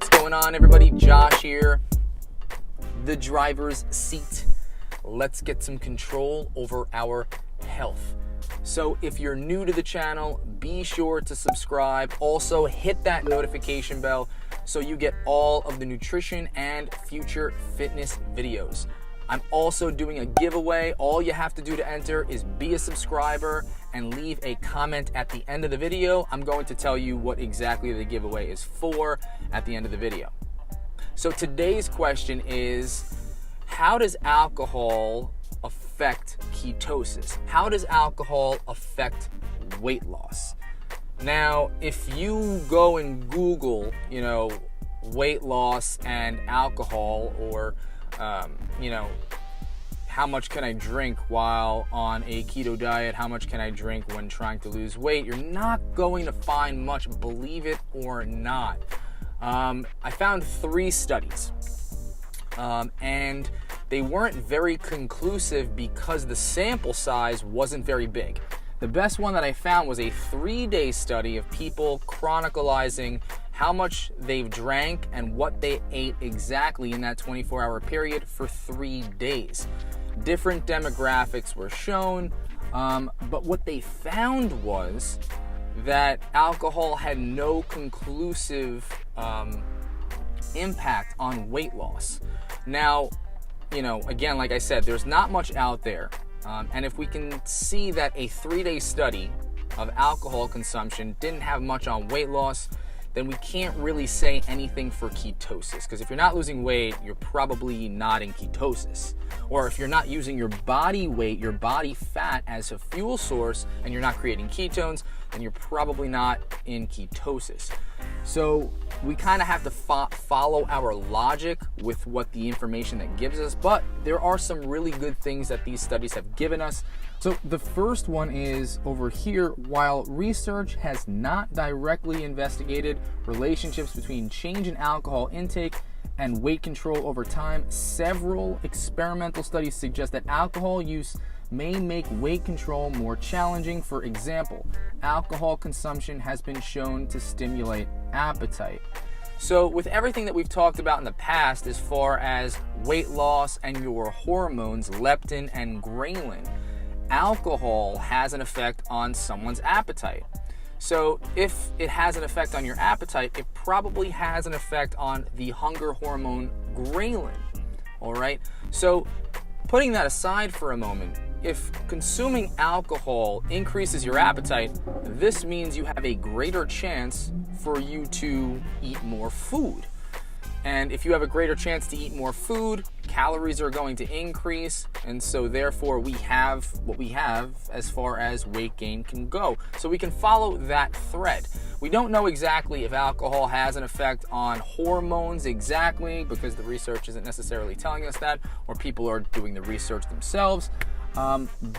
What's going on, everybody? Josh here, the driver's seat. Let's get some control over our health. So if you're new to the channel, be sure to subscribe. Also, hit that notification bell so you get all of the nutrition and future fitness videos. I'm also doing a giveaway. All you have to do to enter is be a subscriber and leave a comment at the end of the video. I'm going to tell you what exactly the giveaway is for at the end of the video. So today's question is, how does alcohol affect ketosis? How does alcohol affect weight loss? Now, if you go and Google, weight loss and alcohol, or how much can I drink while on a keto diet? How much can I drink when trying to lose weight? You're not going to find much, believe it or not. I found 3 studies, and they weren't very conclusive because the sample size wasn't very big. The best one that I found was a 3-day study of people chronicalizing how much they've drank and what they ate exactly in that 24-hour period for 3 days. Different demographics were shown, but what they found was that alcohol had no conclusive impact on weight loss. Now, again, like I said, there's not much out there. And if we can see that a 3-day study of alcohol consumption didn't have much on weight loss, then we can't really say anything for ketosis. Because if you're not losing weight, you're probably not in ketosis. Or if you're not using your body weight, your body fat as a fuel source, and you're not creating ketones, then you're probably not in ketosis. So we kind of have to follow our logic with what the information that gives us, but there are some really good things that these studies have given us. So the first one is over here. While research has not directly investigated relationships between change in alcohol intake and weight control over time, several experimental studies suggest that alcohol use may make weight control more challenging. For example, alcohol consumption has been shown to stimulate appetite. So with everything that we've talked about in the past as far as weight loss and your hormones, leptin and ghrelin, alcohol has an effect on someone's appetite. So if it has an effect on your appetite, it probably has an effect on the hunger hormone ghrelin. All right? So putting that aside for a moment, if consuming alcohol increases your appetite, this means you have a greater chance for you to eat more food. And if you have a greater chance to eat more food, calories are going to increase, and so therefore we have what we have as far as weight gain can go. So we can follow that thread. We don't know exactly if alcohol has an effect on hormones exactly, because the research isn't necessarily telling us that, or people are doing the research themselves.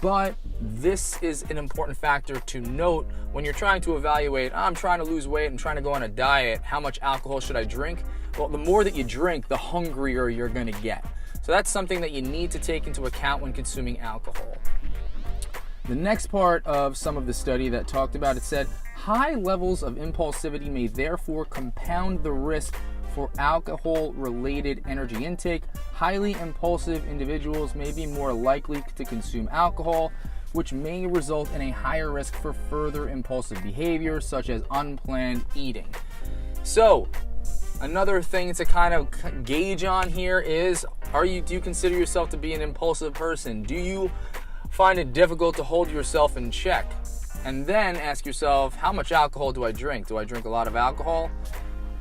But this is an important factor to note when you're trying to evaluate, I'm trying to lose weight and trying to go on a diet, how much alcohol should I drink? Well, the more that you drink, the hungrier you're going to get. So that's something that you need to take into account when consuming alcohol. The next part of some of the study that talked about it said, high levels of impulsivity may therefore compound the risk for alcohol-related energy intake. Highly impulsive individuals may be more likely to consume alcohol, which may result in a higher risk for further impulsive behavior, such as unplanned eating. So, another thing to kind of gauge on here is, do you consider yourself to be an impulsive person? Do you find it difficult to hold yourself in check? And then ask yourself, how much alcohol do I drink? Do I drink a lot of alcohol?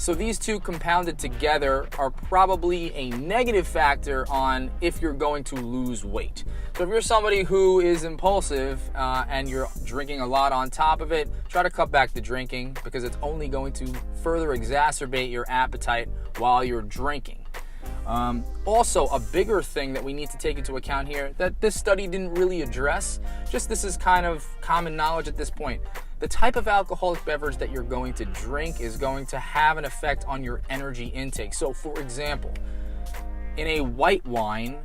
So these two compounded together are probably a negative factor on if you're going to lose weight. So if you're somebody who is impulsive and you're drinking a lot on top of it, try to cut back the drinking, because it's only going to further exacerbate your appetite while you're drinking. Also, a bigger thing that we need to take into account here that this study didn't really address, just this is kind of common knowledge at this point. The type of alcoholic beverage that you're going to drink is going to have an effect on your energy intake. So, for example, in a white wine,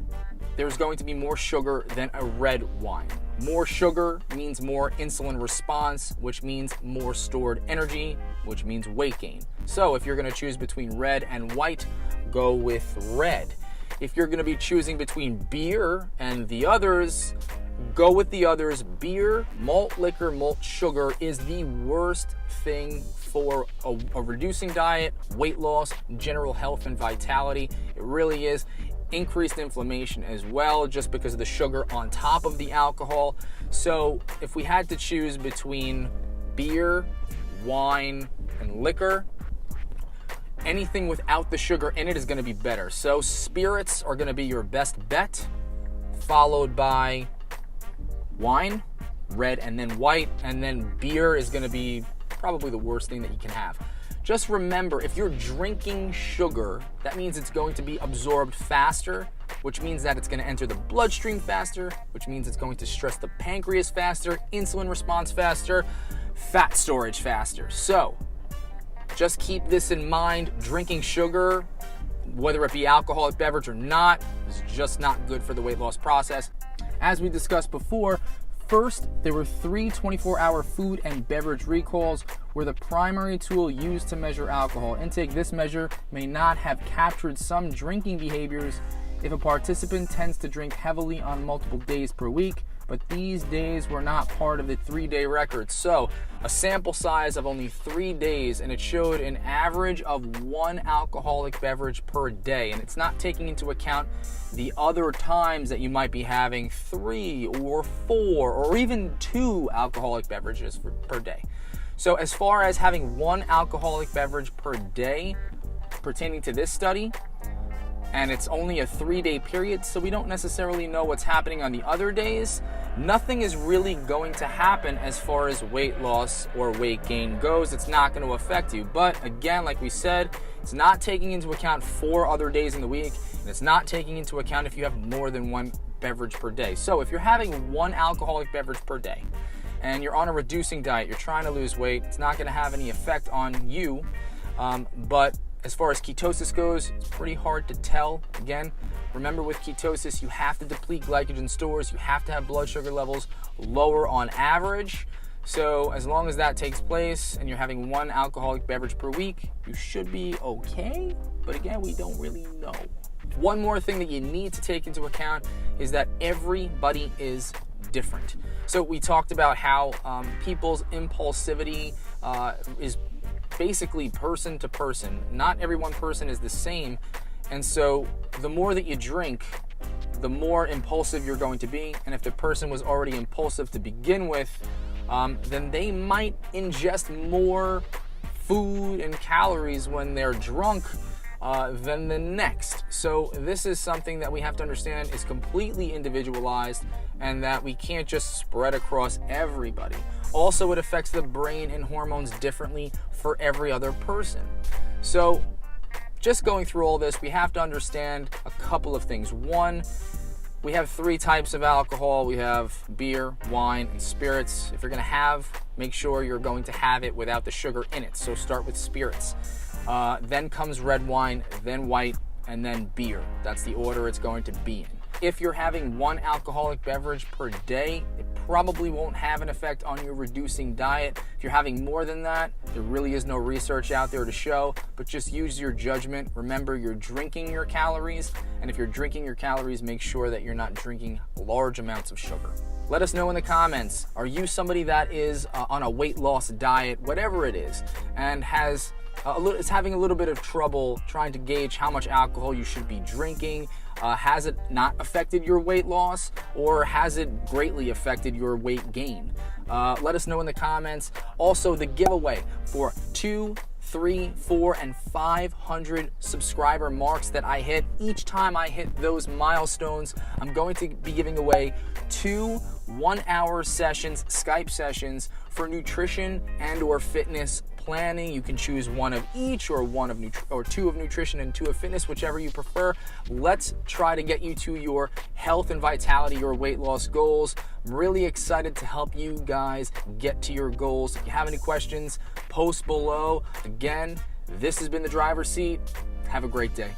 there's going to be more sugar than a red wine. More sugar means more insulin response, which means more stored energy, which means weight gain. So if you're going to choose between red and white, go with red. If you're going to be choosing between beer and the others, go with the others. Beer, malt liquor, malt sugar is the worst thing for a reducing diet, weight loss, general health and vitality. It really is. Increased inflammation as well, just because of the sugar on top of the alcohol. So if we had to choose between beer, wine, and liquor, anything without the sugar in it is going to be better. So spirits are going to be your best bet, followed by wine, red and then white, and then beer is going to be probably the worst thing that you can have. Just remember, if you're drinking sugar, that means it's going to be absorbed faster, which means that it's going to enter the bloodstream faster, which means it's going to stress the pancreas faster, insulin response faster, fat storage faster. So just keep this in mind. Drinking sugar, whether it be alcoholic beverage or not, is just not good for the weight loss process. As we discussed before, first, there were 3 24-hour food and beverage recalls where the primary tool used to measure alcohol intake. This measure may not have captured some drinking behaviors if a participant tends to drink heavily on multiple days per week, but these days were not part of the 3-day record. So a sample size of only 3 days, and it showed an average of 1 alcoholic beverage per day. And it's not taking into account the other times that you might be having 3 or 4 or even 2 alcoholic beverages per day. So as far as having 1 alcoholic beverage per day pertaining to this study, and it's only a 3-day period, so we don't necessarily know what's happening on the other days, nothing is really going to happen as far as weight loss or weight gain goes. It's not going to affect you. But again, like we said, it's not taking into account 4 other days in the week, and it's not taking into account if you have more than 1 beverage per day. So if you're having 1 alcoholic beverage per day, and you're on a reducing diet, you're trying to lose weight, it's not going to have any effect on you, but as far as ketosis goes, it's pretty hard to tell. Again, remember with ketosis, you have to deplete glycogen stores. You have to have blood sugar levels lower on average. So as long as that takes place and you're having 1 alcoholic beverage per week, you should be okay. But again, we don't really know. One more thing that you need to take into account is that everybody is different. So we talked about how people's impulsivity is basically person to person. Not every one person is the same, and so the more that you drink, the more impulsive you're going to be. And if the person was already impulsive to begin with, then they might ingest more food and calories when they're drunk than the next. So this is something that we have to understand is completely individualized, and that we can't just spread across everybody. Also, it affects the brain and hormones differently for every other person. So just going through all this, we have to understand a couple of things. One, we have 3 types of alcohol. We have beer, wine, and spirits. If you're going to have, make sure you're going to have it without the sugar in it. So start with spirits. Then comes red wine, then white, and then beer. That's the order it's going to be in. If you're having 1 alcoholic beverage per day, it probably won't have an effect on your reducing diet. If you're having more than that, there really is no research out there to show, but just use your judgment. Remember, you're drinking your calories, and if you're drinking your calories, make sure that you're not drinking large amounts of sugar. Let us know in the comments, are you somebody that is on a weight loss diet, whatever it is, and is having a little bit of trouble trying to gauge how much alcohol you should be drinking? Has it not affected your weight loss, or has it greatly affected your weight gain? Let us know in the comments. Also, the giveaway for 2, 3, 4, and 500 subscriber marks that I hit. Each time I hit those milestones, I'm going to be giving away 2 1-hour sessions, Skype sessions for nutrition and or fitness planning. You can choose one of each, or 2 of nutrition and 2 of fitness, whichever you prefer. Let's try to get you to your health and vitality, your weight loss goals. I'm really excited to help you guys get to your goals. If you have any questions, post below. Again, this has been The Driver's Seat. Have a great day.